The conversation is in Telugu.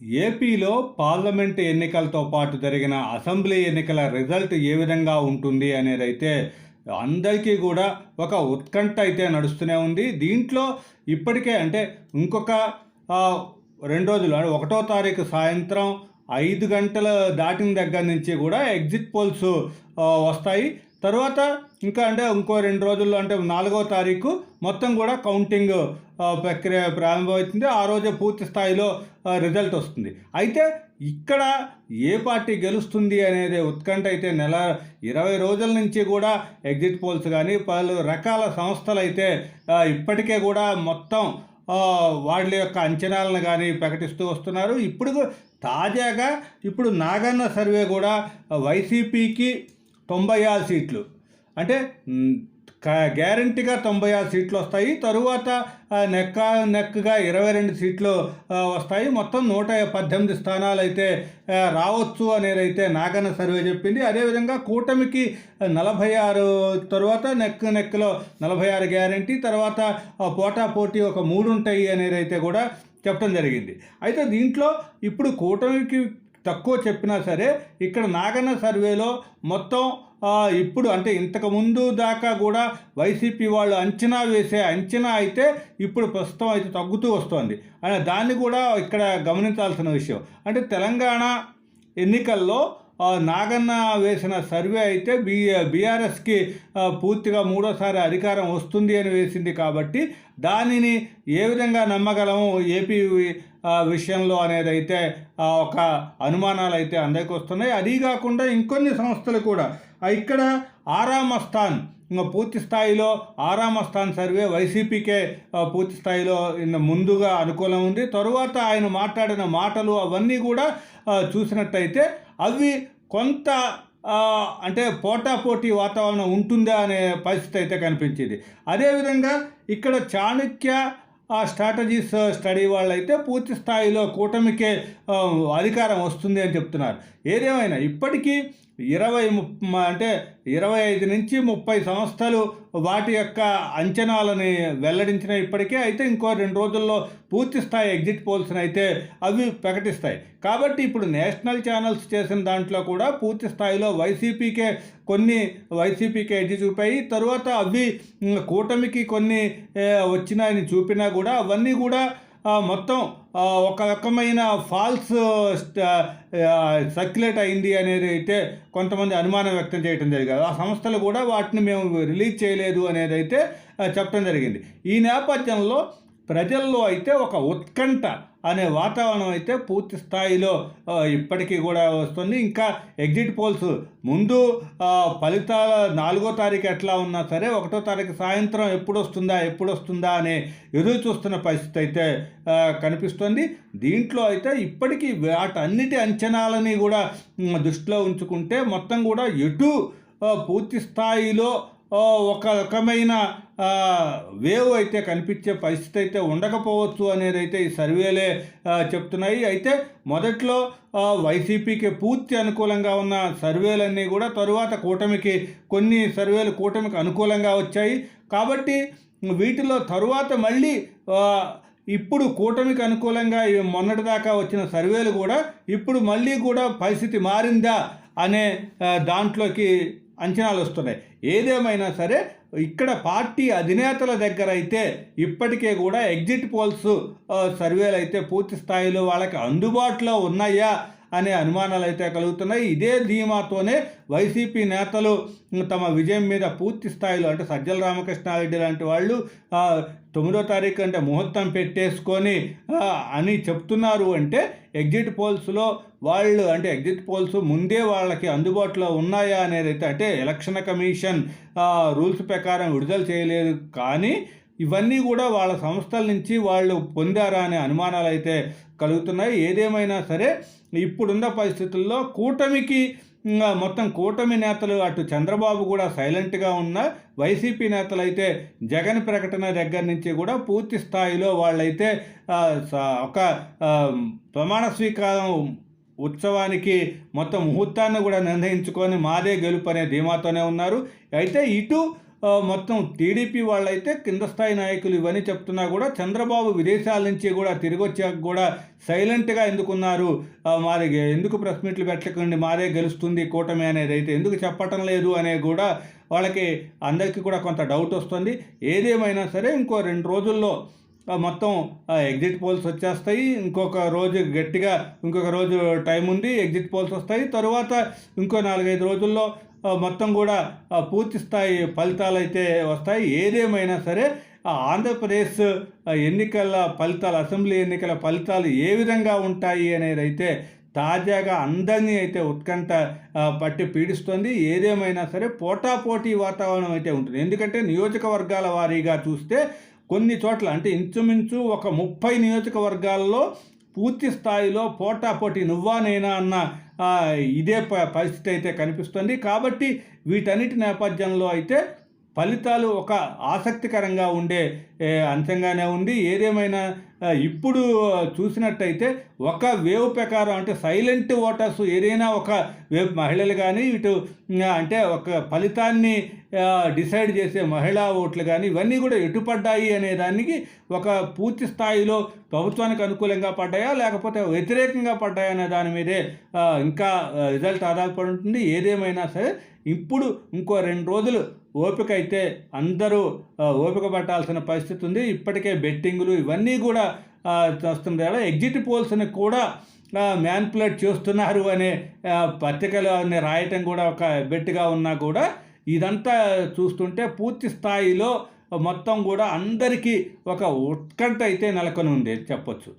ఏపీలో పార్లమెంట్ ఎన్నికలతో పాటు జరిగిన అసెంబ్లీ ఎన్నికల రిజల్ట్ ఏ విధంగా ఉంటుంది అనేదైతే అందరికీ కూడా ఒక ఉత్కంఠ అయితే నడుస్తూనే ఉంది. దీంట్లో ఇప్పటికే అంటే ఇంకొక 2 రోజులు అంటే 1వ తారీఖు సాయంత్రం 5 గంటలు దాటిన దగ్గర నుంచి కూడా ఎగ్జిట్ పోల్స్ వస్తాయి. తర్వాత ఇంకా అంటే ఇంకో 2 రోజుల్లో అంటే 4వ తారీఖు మొత్తం కూడా కౌంటింగ్ ప్రక్రియ ప్రారంభమవుతుంది. ఆ రోజే పూర్తి స్థాయిలో రిజల్ట్ వస్తుంది. అయితే ఇక్కడ ఏ పార్టీ గెలుస్తుంది అనేది ఉత్కంఠ అయితే 20 రోజుల నుంచి కూడా ఎగ్జిట్ పోల్స్ కానీ పలు రకాల సంస్థలు అయితే ఇప్పటికే కూడా మొత్తం వాళ్ళ యొక్క అంచనాలను కానీ ప్రకటిస్తూ వస్తున్నారు. తాజాగా ఇప్పుడు నాగన్న సర్వే కూడా వైసీపీకి 96 సీట్లు అంటే గ్యారంటీగా 96 సీట్లు వస్తాయి. తరువాత నెక్గా 22 సీట్లు వస్తాయి. మొత్తం 118 స్థానాలు అయితే రావచ్చు అనేది అయితే నాగన్న సర్వే చెప్పింది. అదేవిధంగా కూటమికి 46, తరువాత నెక్లో 46 గ్యారంటీ, తర్వాత పోటాపోటీ ఒక 3 ఉంటాయి అనేది అయితే కూడా చెప్పడం జరిగింది. అయితే దీంట్లో ఇప్పుడు కూటమికి తక్కువ చెప్పినా సరే ఇక్కడ నాగన్న సర్వేలో మొత్తం ఇప్పుడు అంటే ఇంతకుముందు దాకా కూడా వైసీపీ వాళ్ళు అంచనా వేసే అంచనా అయితే ఇప్పుడు ప్రస్తుతం అయితే తగ్గుతూ వస్తుంది. దాన్ని కూడా ఇక్కడ గమనించాల్సిన విషయం. అంటే తెలంగాణ ఎన్నికల్లో నాగన్న వేసిన సర్వే అయితే బీఆర్ఎస్కి పూర్తిగా 3వసారి అధికారం వస్తుంది అని వేసింది. కాబట్టి దానిని ఏ విధంగా నమ్మగలము ఏపీ విషయంలో అనేది అయితే ఒక అనుమానాలు అయితే అందరికి వస్తున్నాయి. అదీ కాకుండా ఇంకొన్ని సంస్థలు కూడా ఇక్కడ ఆరామస్థాన్ పూర్తి స్థాయిలో ఆరామస్థాన్ సర్వే వైసీపీకే పూర్తి స్థాయిలో ముందుగా అనుకూలం ఉంది. తరువాత ఆయన మాట్లాడిన మాటలు అవన్నీ కూడా చూసినట్టయితే అవి కొంత అంటే పోటాపోటీ వాతావరణం ఉంటుందా అనే పరిస్థితి అయితే కనిపించింది. అదేవిధంగా ఇక్కడ చాణక్య స్ట్రాటజీస్ స్టడీ వాళ్ళైతే పూర్తి స్థాయిలో కూటమికే అధికారం వస్తుంది అని చెప్తున్నారు. ఏదేమైనా ఇప్పటికీ 25 నుంచి 30 సంస్థలు వాటి యొక్క అంచనాలని వెల్లడించిన ఇప్పటికే. అయితే ఇంకో 2 రోజుల్లో పూర్తి స్థాయి ఎగ్జిట్ పోల్స్ని అయితే అవి ప్రకటిస్తాయి. కాబట్టి ఇప్పుడు నేషనల్ ఛానల్స్ చేసిన దాంట్లో కూడా పూర్తి స్థాయిలో వైసీపీకే ఎడ్జి చూపాయి. తరువాత అవి కూటమికి కొన్ని వచ్చినాయని చూపినా కూడా అవన్నీ కూడా మొత్తం ఒక రకమైన ఫాల్స్ సర్క్యులేట్ అయింది అనేది అయితే కొంతమంది అనుమానం వ్యక్తం చేయడం జరిగింది. ఆ సంస్థలు కూడా వాటిని మేము రిలీజ్ చేయలేదు అనేది అయితే చెప్పడం జరిగింది. ఈ నేపథ్యంలో ప్రజల్లో అయితే ఒక ఉత్కంఠ అనే వాతావరణం అయితే పూర్తి స్థాయిలో ఇప్పటికీ కూడా వస్తుంది. ఇంకా ఎగ్జిట్ పోల్స్ ముందు ఫలితాల 4వ తారీఖు ఎట్లా ఉన్నా సరే 1వ తారీఖు సాయంత్రం ఎప్పుడు వస్తుందా అనే ఎదురు చూస్తున్న పరిస్థితి అయితే కనిపిస్తుంది. దీంట్లో అయితే ఇప్పటికీ వాటన్నిటి అంచనాలని కూడా దృష్టిలో ఉంచుకుంటే మొత్తం కూడా పూర్తి స్థాయిలో ఒక రకమైన వేవ్ అయితే కనిపించే పరిస్థితి అయితే ఉండకపోవచ్చు అనేది అయితే ఈ సర్వేలే చెప్తున్నాయి. అయితే మొదట్లో వైసీపీకి పూర్తి అనుకూలంగా ఉన్న సర్వేలన్నీ కూడా తరువాత కొన్ని సర్వేలు కూటమికి అనుకూలంగా వచ్చాయి. కాబట్టి వీటిలో తరువాత మళ్ళీ ఇప్పుడు కూటమికి అనుకూలంగా మొన్నటిదాకా వచ్చిన సర్వేలు కూడా ఇప్పుడు మళ్ళీ కూడా పరిస్థితి మారిందా అనే దాంట్లోకి అంచనాలు వస్తున్నాయి. ఏదేమైనా సరే ఇక్కడ పార్టీ అధినేతల దగ్గర అయితే ఇప్పటికే కూడా ఎగ్జిట్ పోల్స్ సర్వేలు అయితే పూర్తి స్థాయిలో వాళ్ళకి అందుబాటులో ఉన్నాయా అనే అనుమానాలు అయితే కలుగుతున్నాయి. ఇదే ధీమాతోనే వైసీపీ నేతలు తమ విజయం మీద పూర్తి స్థాయిలో అంటే సజ్జల రామకృష్ణారెడ్డి లాంటి వాళ్ళు 9వ తారీఖు అంటే ముహూర్తం పెట్టేసుకొని అని చెప్తున్నారు. అంటే ఎగ్జిట్ పోల్స్లో వాళ్ళు అంటే ఎగ్జిట్ పోల్స్ ముందే వాళ్ళకి అందుబాటులో ఉన్నాయా అనేది అయితే అంటే ఎలక్షన్ కమిషన్ రూల్స్ ప్రకారం విడుదల చేయలేదు, కానీ ఇవన్నీ కూడా వాళ్ళ సంస్థల నుంచి వాళ్ళు పొందారా అనే అనుమానాలు అయితే కలుగుతున్నాయి. ఏదేమైనా సరే ఇప్పుడున్న పరిస్థితుల్లో మొత్తం కూటమి నేతలు అటు చంద్రబాబు కూడా సైలెంట్గా ఉన్న వైసీపీ నేతలు అయితే జగన్ ప్రకటన దగ్గర నుంచి కూడా పూర్తి స్థాయిలో వాళ్ళైతే ఒక ప్రమాణ స్వీకారం ఉత్సవానికి మొత్తం ముహూర్తాన్ని కూడా నిర్ణయించుకొని మాదే గెలుపు అనే ధీమాతోనే ఉన్నారు. అయితే మొత్తం టీడీపీ వాళ్ళైతే కింద స్థాయి నాయకులు ఇవన్నీ చెప్తున్నా కూడా చంద్రబాబు విదేశాల నుంచి కూడా తిరిగొచ్చాక కూడా సైలెంట్గా ఎందుకున్నారు, మాది ఎందుకు ప్రెస్ మీట్లు పెట్టకండి, మాదే గెలుస్తుంది కూటమి అనేది అయితే ఎందుకు చెప్పటం లేదు అనే కూడా వాళ్ళకి అందరికీ కూడా కొంత డౌట్ వస్తుంది. ఏదేమైనా సరే ఇంకో 2 రోజుల్లో మొత్తం ఎగ్జిట్ పోల్స్ వచ్చేస్తాయి. ఇంకొక రోజు గట్టిగా ఇంకొక రోజు టైం ఉంది, ఎగ్జిట్ పోల్స్ వస్తాయి. తరువాత ఇంకో 4-5 రోజుల్లో మొత్తం కూడా పూర్తి స్థాయి ఫలితాలు అయితే వస్తాయి. ఏదేమైనా సరే ఆంధ్రప్రదేశ్ ఎన్నికల ఫలితాలు, అసెంబ్లీ ఎన్నికల ఫలితాలు ఏ విధంగా ఉంటాయి అనేది అయితే తాజాగా అందరినీ అయితే ఉత్కంఠ పట్టి పీడిస్తుంది. ఏదేమైనా సరే పోటాపోటీ వాతావరణం అయితే ఉంటుంది. ఎందుకంటే నియోజకవర్గాల వారీగా చూస్తే కొన్ని చోట్ల అంటే ఇంచుమించు ఒక 30 నియోజకవర్గాల్లో పూర్తి స్థాయిలో పోటాపోటీ నువ్వా నేనా అన్న ఇదే పరిస్థితి అయితే కనిపిస్తుంది. కాబట్టి వీటన్నిటి నేపథ్యంలో అయితే ఫలితాలు ఒక ఆసక్తికరంగా ఉండే అంశంగానే ఉంది. ఏదేమైనా ఇప్పుడు చూసినట్టయితే ఒక వేవ్ ప్రకారం అంటే సైలెంట్ ఓటర్స్ ఏదైనా ఒక వేవ్ మహిళలు కానీ ఇటు అంటే ఒక ఫలితాన్ని డిసైడ్ చేసే మహిళా ఓట్లు కానీ ఇవన్నీ కూడా ఎటు పడ్డాయి అనే దానికి ఒక పూర్తి స్థాయిలో ప్రభుత్వానికి అనుకూలంగా పడ్డాయా లేకపోతే వ్యతిరేకంగా పడ్డాయా అనే దాని మీదే ఇంకా రిజల్ట్ ఆధారపడి ఉంటుంది. ఏదేమైనా సరే ఇప్పుడు ఇంకో 2 రోజులు ఓపిక అయితే అందరూ ఓపిక పట్టాల్సిన పరిస్థితి ఉంది. ఇప్పటికే బెట్టింగులు ఇవన్నీ కూడా చూస్తుంది కదా. ఎగ్జిట్ పోల్స్ని కూడా మ్యానిపులేట్ చేస్తున్నారు అనే పత్రికలు అన్ని రాయటం కూడా ఒక బెట్గా ఉన్నా కూడా ఇదంతా చూస్తుంటే పూర్తి స్థాయిలో మొత్తం కూడా అందరికీ ఒక ఉత్కంఠ అయితే నెలకొని ఉంది చెప్పొచ్చు.